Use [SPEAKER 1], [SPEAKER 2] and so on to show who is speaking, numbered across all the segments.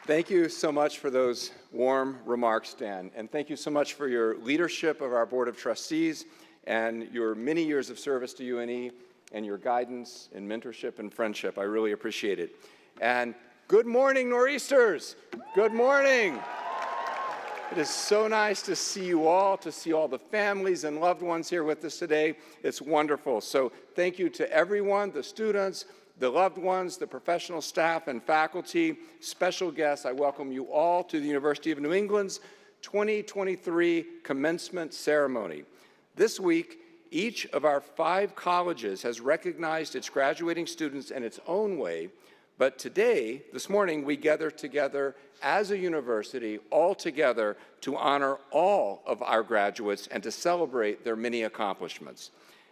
[SPEAKER 1] Thank you so much for those warm remarks, Dan, and thank you so much for your leadership of our Board of Trustees and your many years of service to UNE and your guidance and mentorship and friendship. I really appreciate it. And good morning, Nor'easters. Good morning. It is so nice to see you all, to see all the families and loved ones here with us today. It's wonderful. So thank you to everyone, the students, the loved ones, the professional staff and faculty, special guests. I welcome you all to the University of New England's 2023 commencement ceremony. This week, each of our 5 colleges has recognized its graduating students in its own way, but today, this morning, we gather together as a university, all together, to honor all of our graduates and to celebrate their many accomplishments.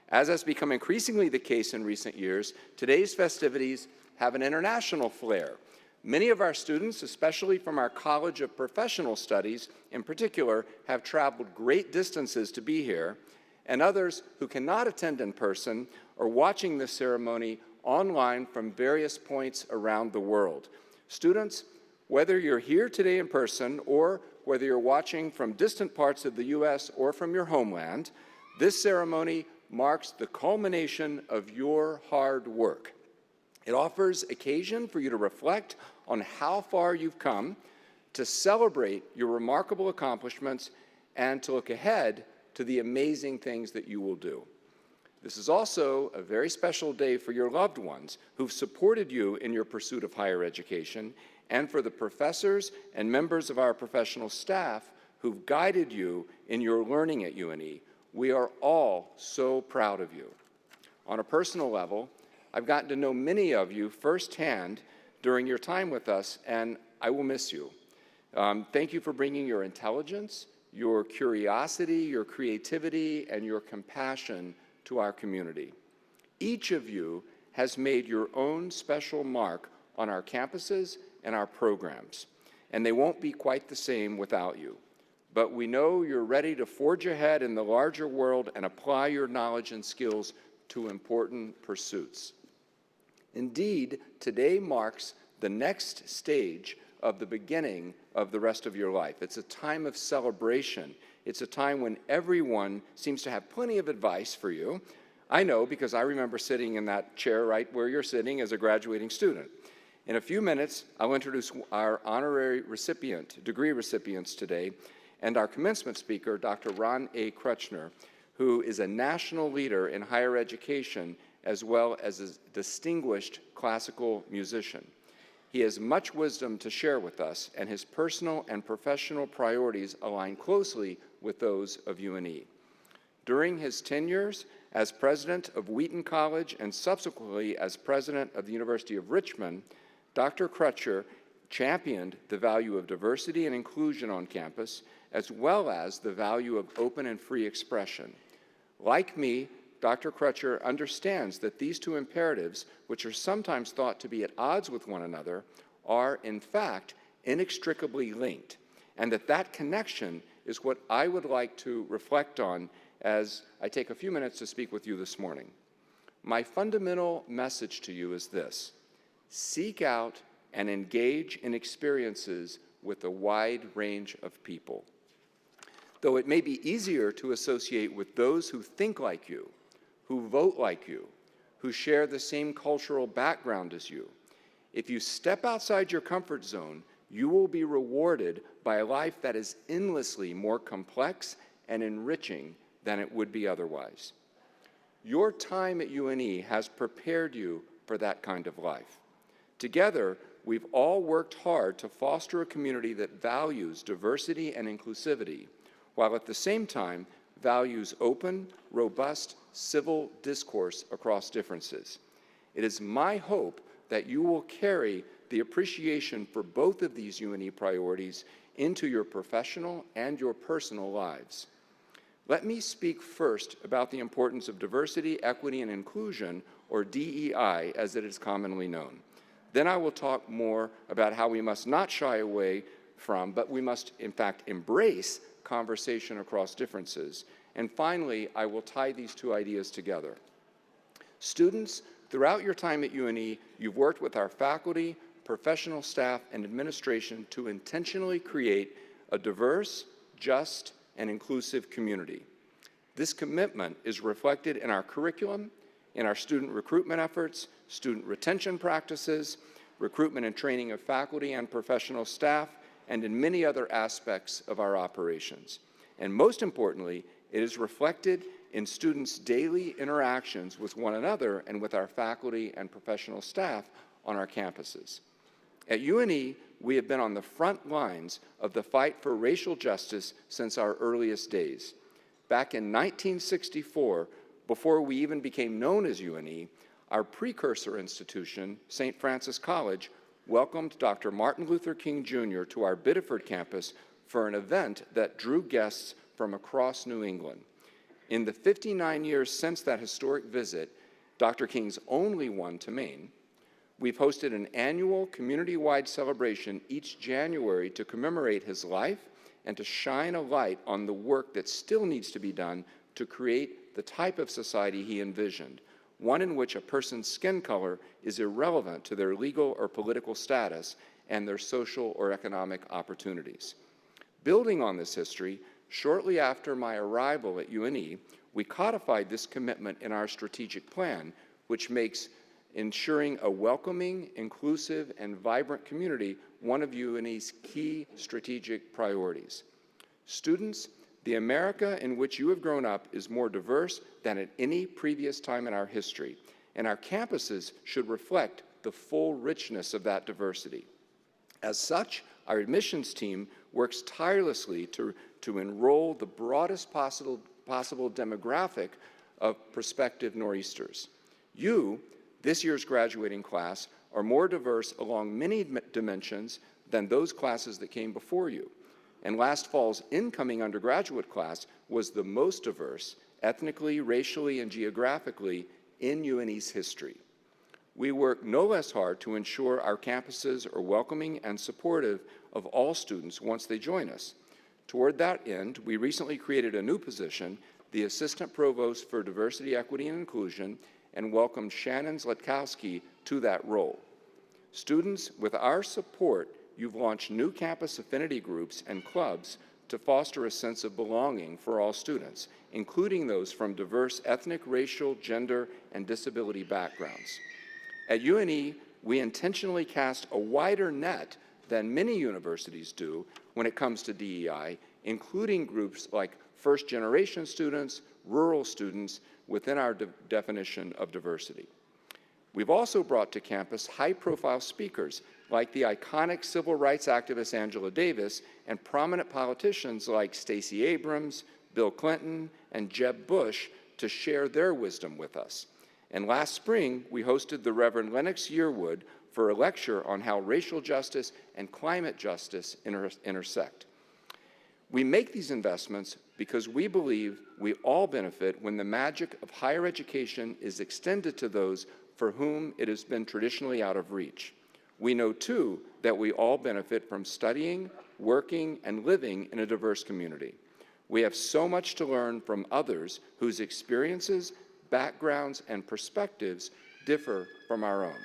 [SPEAKER 1] As has become increasingly the case in recent years, today's festivities have an international flair. Many of our students, especially from our College of Professional Studies in particular, have traveled great distances to be here, and others who cannot attend in person are watching this ceremony online from various points around the world. Students, whether you're here today in person or whether you're watching from distant parts of the U.S. or from your homeland, this ceremony marks the culmination of your hard work. It offers occasion for you to reflect on how far you've come, to celebrate your remarkable accomplishments, and to look ahead to the amazing things that you will do. This is also a very special day for your loved ones who've supported you in your pursuit of higher education, and for the professors and members of our professional staff who've guided you in your learning at UNE. We are all so proud of you. On a personal level, I've gotten to know many of you firsthand during your time with us, and I will miss you. Thank you for bringing your intelligence, your curiosity, your creativity, and your compassion to our community. Each of you has made your own special mark on our campuses and our programs, and they won't be quite the same without you. But we know you're ready to forge ahead in the larger world and apply your knowledge and skills to important pursuits. Indeed, today marks the next stage of the beginning of the rest of your life. It's a time of celebration. It's a time when everyone seems to have plenty of advice for you. I know because I remember sitting in that chair right where you're sitting as a graduating student. In a few minutes, I'll introduce our honorary degree recipients today, and our commencement speaker, Dr. Ron A. Krutchner, who is a national leader in higher education as well as a distinguished classical musician. He has much wisdom to share with us, and his personal and professional priorities align closely with those of UNE. During his tenures as president of Wheaton College and subsequently as president of the University of Richmond, Dr. Krutchner championed the value of diversity and inclusion on campus, as well as the value of open and free expression. Like me, Dr. Krutchner understands that these two imperatives, which are sometimes thought to be at odds with one another, are in fact inextricably linked, and that connection is what I would like to reflect on as I take a few minutes to speak with you this morning. My fundamental message to you is this: seek out and engage in experiences with a wide range of people. Though it may be easier to associate with those who think like you, who vote like you, who share the same cultural background as you, if you step outside your comfort zone, you will be rewarded by a life that is endlessly more complex and enriching than it would be otherwise. Your time at UNE has prepared you for that kind of life. Together, we've all worked hard to foster a community that values diversity and inclusivity, while at the same time values open, robust, civil discourse across differences. It is my hope that you will carry the appreciation for both of these UNE priorities into your professional and your personal lives. Let me speak first about the importance of diversity, equity, and inclusion, or DEI, as it is commonly known. Then I will talk more about how we must not shy away from, but we must, in fact, embrace conversation across differences. And finally, I will tie these two ideas together. Students, throughout your time at UNE, you've worked with our faculty, professional staff, and administration to intentionally create a diverse, just, and inclusive community. This commitment is reflected in our curriculum, in our student recruitment efforts, student retention practices, recruitment and training of faculty and professional staff, and in many other aspects of our operations. And most importantly, it is reflected in students' daily interactions with one another and with our faculty and professional staff on our campuses. At UNE, we have been on the front lines of the fight for racial justice since our earliest days. Back in 1964, before we even became known as UNE, our precursor institution, St. Francis College, welcomed Dr. Martin Luther King Jr. to our Biddeford campus for an event that drew guests from across New England. In the 59 years since that historic visit, Dr. King's only one to Maine, we've hosted an annual community-wide celebration each January to commemorate his life and to shine a light on the work that still needs to be done to create the type of society he envisioned, one in which a person's skin color is irrelevant to their legal or political status and their social or economic opportunities. Building on this history, shortly after my arrival at UNE, we codified this commitment in our strategic plan, which makes ensuring a welcoming, inclusive, and vibrant community one of UNE's key strategic priorities. Students, the America in which you have grown up is more diverse than at any previous time in our history, and our campuses should reflect the full richness of that diversity. As such, our admissions team works tirelessly to enroll the broadest possible demographic of prospective Nor'easters. You, this year's graduating class, are more diverse along many dimensions than those classes that came before you. And last fall's incoming undergraduate class was the most diverse, ethnically, racially, and geographically, in UNE's history. We work no less hard to ensure our campuses are welcoming and supportive of all students once they join us. Toward that end, we recently created a new position, the Assistant Provost for Diversity, Equity, and Inclusion, and welcomed Shannon Zlatkowski to that role. Students, with our support, you've launched new campus affinity groups and clubs to foster a sense of belonging for all students, including those from diverse ethnic, racial, gender, and disability backgrounds. At UNE, we intentionally cast a wider net than many universities do when it comes to DEI, including groups like first-generation students, rural students, within our definition of diversity. We've also brought to campus high-profile speakers like the iconic civil rights activist Angela Davis and prominent politicians like Stacey Abrams, Bill Clinton, and Jeb Bush to share their wisdom with us. And last spring, we hosted the Reverend Lennox Yearwood for a lecture on how racial justice and climate justice intersect. We make these investments because we believe we all benefit when the magic of higher education is extended to those for whom it has been traditionally out of reach. We know, too, that we all benefit from studying, working, and living in a diverse community. We have so much to learn from others whose experiences, backgrounds, and perspectives differ from our own.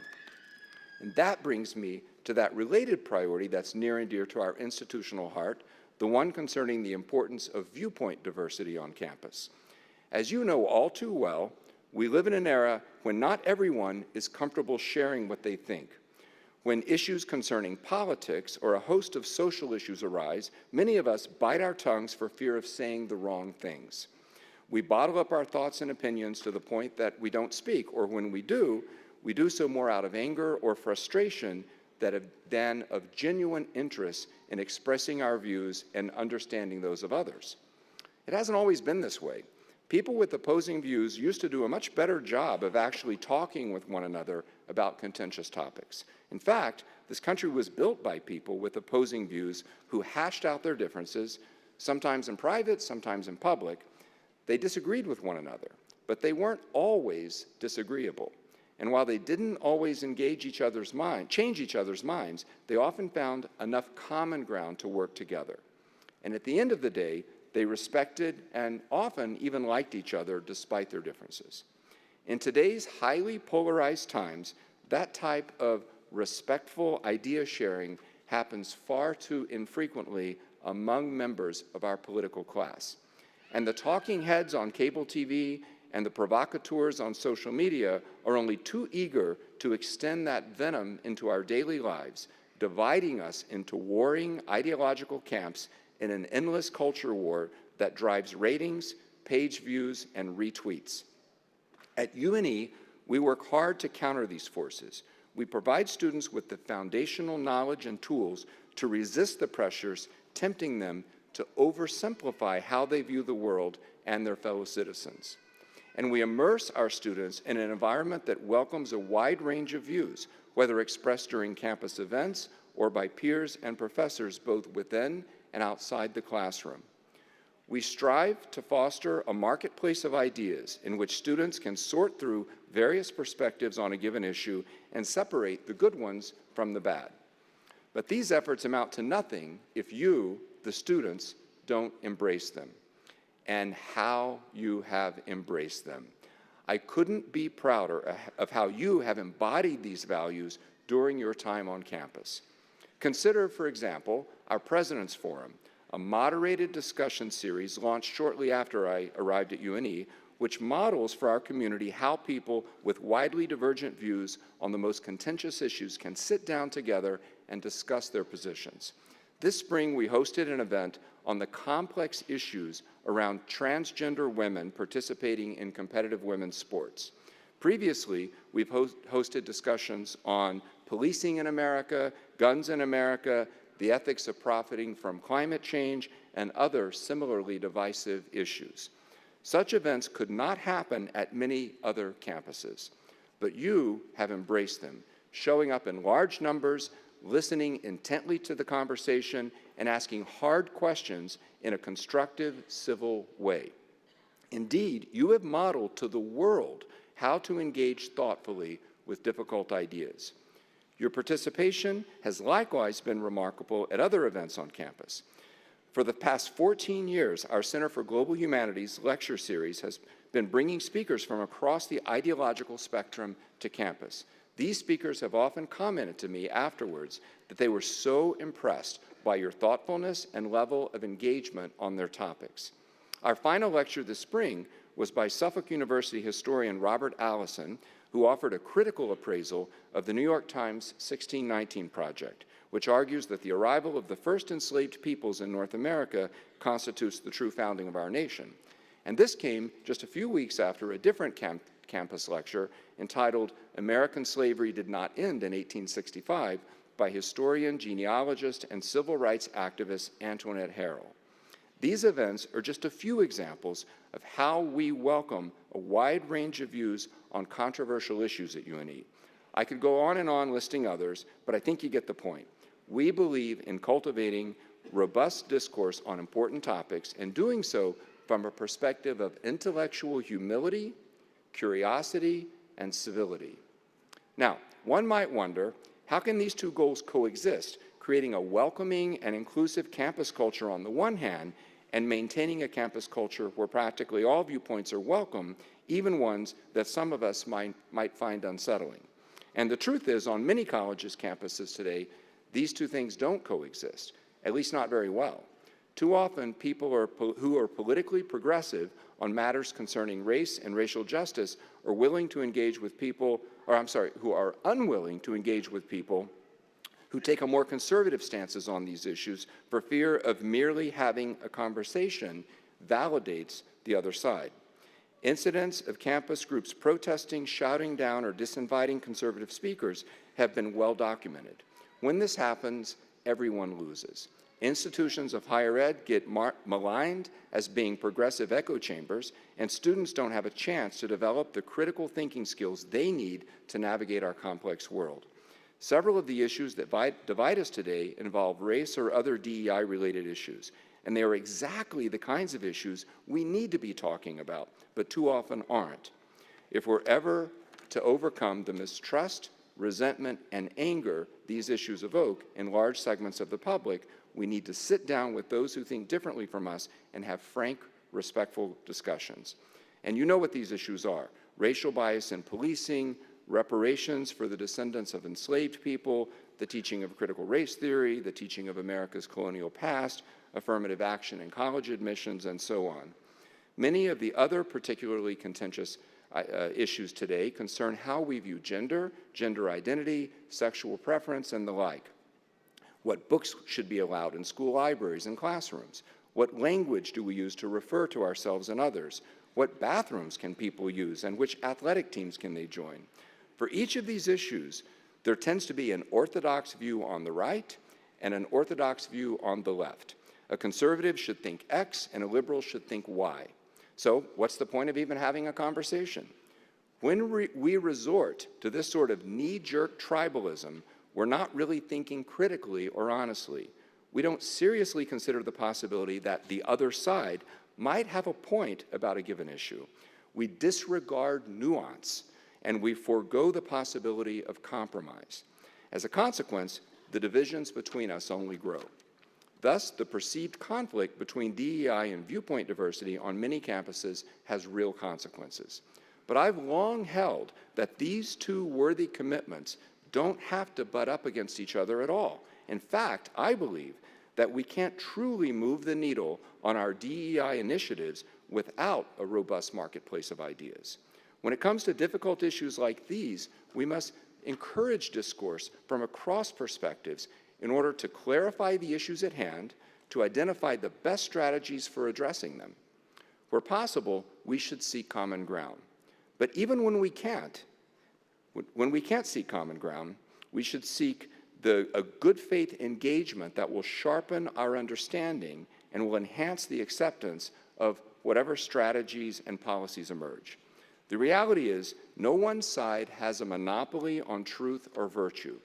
[SPEAKER 1] And that brings me to that related priority that's near and dear to our institutional heart, the one concerning the importance of viewpoint diversity on campus. As you know all too well, we live in an era when not everyone is comfortable sharing what they think. When issues concerning politics or a host of social issues arise, many of us bite our tongues for fear of saying the wrong things. We bottle up our thoughts and opinions to the point that we don't speak, or when we do so more out of anger or frustration than of genuine interest in expressing our views and understanding those of others. It hasn't always been this way. People with opposing views used to do a much better job of actually talking with one another about contentious topics. In fact, this country was built by people with opposing views who hashed out their differences, sometimes in private, sometimes in public. They disagreed with one another, but they weren't always disagreeable. And while they didn't always change each other's minds, they often found enough common ground to work together. And at the end of the day, they respected and often even liked each other despite their differences. In today's highly polarized times, that type of respectful idea sharing happens far too infrequently among members of our political class. And the talking heads on cable TV and the provocateurs on social media are only too eager to extend that venom into our daily lives, dividing us into warring ideological camps in an endless culture war that drives ratings, page views, and retweets. At UNE, we work hard to counter these forces. We provide students with the foundational knowledge and tools to resist the pressures tempting them to oversimplify how they view the world and their fellow citizens. And we immerse our students in an environment that welcomes a wide range of views, whether expressed during campus events or by peers and professors both within and outside the classroom. We strive to foster a marketplace of ideas in which students can sort through various perspectives on a given issue and separate the good ones from the bad. But these efforts amount to nothing if you, the students, don't embrace them. And how you have embraced them. I couldn't be prouder of how you have embodied these values during your time on campus. Consider, for example, our President's Forum, a moderated discussion series launched shortly after I arrived at UNE, which models for our community how people with widely divergent views on the most contentious issues can sit down together and discuss their positions. This spring, we hosted an event on the complex issues around transgender women participating in competitive women's sports. Previously, we've hosted discussions on policing in America, guns in America, the ethics of profiting from climate change, and other similarly divisive issues. Such events could not happen at many other campuses, but you have embraced them, showing up in large numbers, listening intently to the conversation, and asking hard questions in a constructive, civil way. Indeed, you have modeled to the world how to engage thoughtfully with difficult ideas. Your participation has likewise been remarkable at other events on campus. For the past 14 years, our Center for Global Humanities lecture series has been bringing speakers from across the ideological spectrum to campus. These speakers have often commented to me afterwards that they were so impressed by your thoughtfulness and level of engagement on their topics. Our final lecture this spring was by Suffolk University historian Robert Allison, who offered a critical appraisal of the New York Times 1619 Project, which argues that the arrival of the first enslaved peoples in North America constitutes the true founding of our nation. And this came just a few weeks after a different campus lecture entitled American Slavery Did Not End in 1865 by historian, genealogist, and civil rights activist Antoinette Harrell. These events are just a few examples of how we welcome a wide range of views on controversial issues at UNE. I could go on and on listing others, but I think you get the point. We believe in cultivating robust discourse on important topics and doing so from a perspective of intellectual humility, curiosity, and civility. Now, one might wonder, how can these two goals coexist, creating a welcoming and inclusive campus culture on the one hand, and maintaining a campus culture where practically all viewpoints are welcome, even ones that some of us might find unsettling? And the truth is, on many colleges' campuses today, these two things don't coexist, at least not very well. Too often, people who are politically progressive on matters concerning race and racial justice are willing to engage with people, who are unwilling to engage with people who take a more conservative stances on these issues for fear of merely having a conversation validates the other side. Incidents of campus groups protesting, shouting down, or disinviting conservative speakers have been well documented. When this happens, everyone loses. Institutions of higher ed get maligned as being progressive echo chambers, and students don't have a chance to develop the critical thinking skills they need to navigate our complex world. Several of the issues that divide us today involve race or other DEI-related issues, and they are exactly the kinds of issues we need to be talking about, but too often aren't. If we're ever to overcome the mistrust, resentment, and anger these issues evoke in large segments of the public, we need to sit down with those who think differently from us and have frank, respectful discussions. And you know what these issues are: racial bias in policing, reparations for the descendants of enslaved people, the teaching of critical race theory, the teaching of America's colonial past, affirmative action in college admissions, and so on. Many of the other particularly contentious issues today concern how we view gender, gender identity, sexual preference, and the like. What books should be allowed in school libraries and classrooms? What language do we use to refer to ourselves and others? What bathrooms can people use, and which athletic teams can they join? For each of these issues, there tends to be an orthodox view on the right and an orthodox view on the left. A conservative should think X and a liberal should think Y. So what's the point of even having a conversation? When we resort to this sort of knee-jerk tribalism, we're not really thinking critically or honestly. We don't seriously consider the possibility that the other side might have a point about a given issue. We disregard nuance, and we forego the possibility of compromise. As a consequence, the divisions between us only grow. Thus, the perceived conflict between DEI and viewpoint diversity on many campuses has real consequences. But I've long held that these two worthy commitments don't have to butt up against each other at all. In fact, I believe that we can't truly move the needle on our DEI initiatives without a robust marketplace of ideas. When it comes to difficult issues like these, we must encourage discourse from across perspectives in order to clarify the issues at hand, to identify the best strategies for addressing them. Where possible, we should seek common ground. But even when we can't seek common ground, we should seek a good faith engagement that will sharpen our understanding and will enhance the acceptance of whatever strategies and policies emerge. The reality is, no one side has a monopoly on truth or virtue.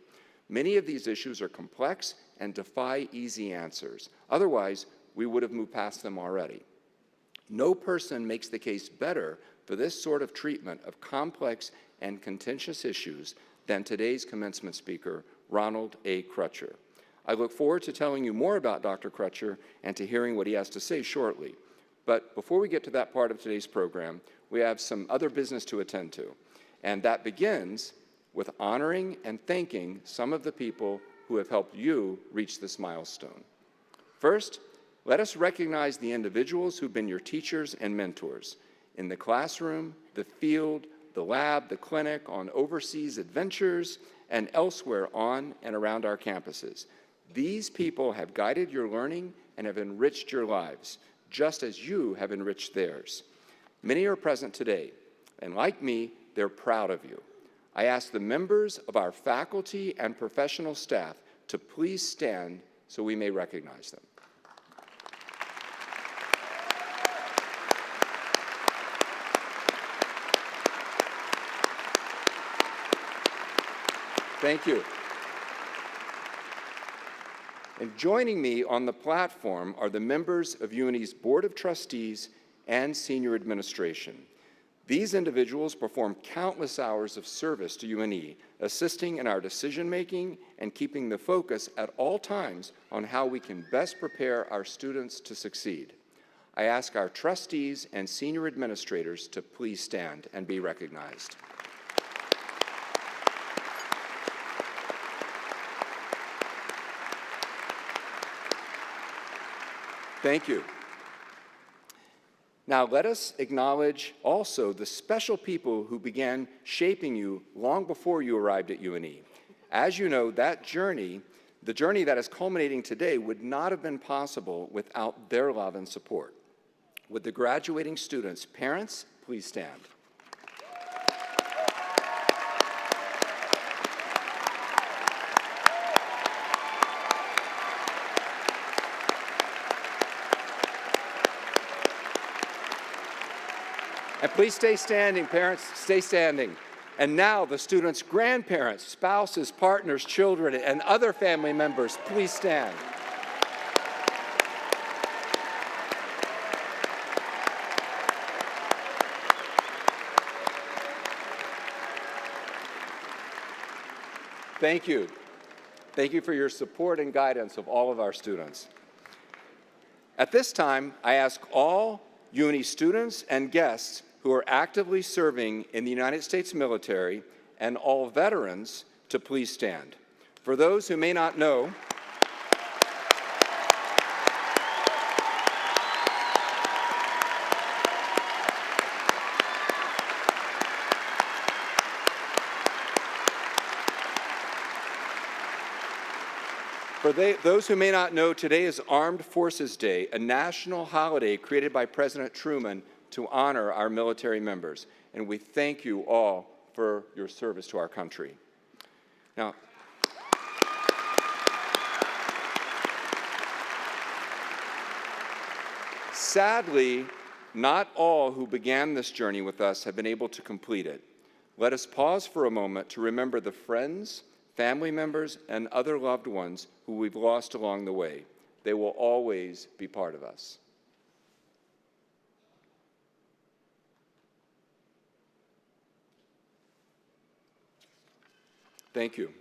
[SPEAKER 1] Many of these issues are complex and defy easy answers. Otherwise, we would have moved past them already. No person makes the case better for this sort of treatment of complex and contentious issues than today's commencement speaker, Ronald A. Crutcher. I look forward to telling you more about Dr. Crutcher and to hearing what he has to say shortly. But before we get to that part of today's program, we have some other business to attend to. And that begins with honoring and thanking some of the people who have helped you reach this milestone. First, let us recognize the individuals who've been your teachers and mentors in the classroom, the field, the lab, the clinic, on overseas adventures, and elsewhere on and around our campuses. These people have guided your learning and have enriched your lives, just as you have enriched theirs. Many are present today, and like me, they're proud of you. I ask the members of our faculty and professional staff to please stand so we may recognize them. Thank you. And joining me on the platform are the members of UNE's Board of Trustees and Senior Administration. These individuals perform countless hours of service to UNE, assisting in our decision-making and keeping the focus at all times on how we can best prepare our students to succeed. I ask our trustees and senior administrators to please stand and be recognized. Thank you. Now let us acknowledge also the special people who began shaping you long before you arrived at UNE. As you know, that journey, the journey that is culminating today, would not have been possible without their love and support. Would the graduating students' parents please stand? And please stay standing, parents, stay standing. And now the students' grandparents, spouses, partners, children, and other family members, please stand. Thank you. Thank you for your support and guidance of all of our students. At this time, I ask all UNE students and guests who are actively serving in the United States military and all veterans to please stand. For those who may not know, those who may not know, today is Armed Forces Day, a national holiday created by President Truman to honor our military members. And we thank you all for your service to our country. Now, sadly, not all who began this journey with us have been able to complete it. Let us pause for a moment to remember the friends, family members, and other loved ones who we've lost along the way. They will always be part of us. Thank you.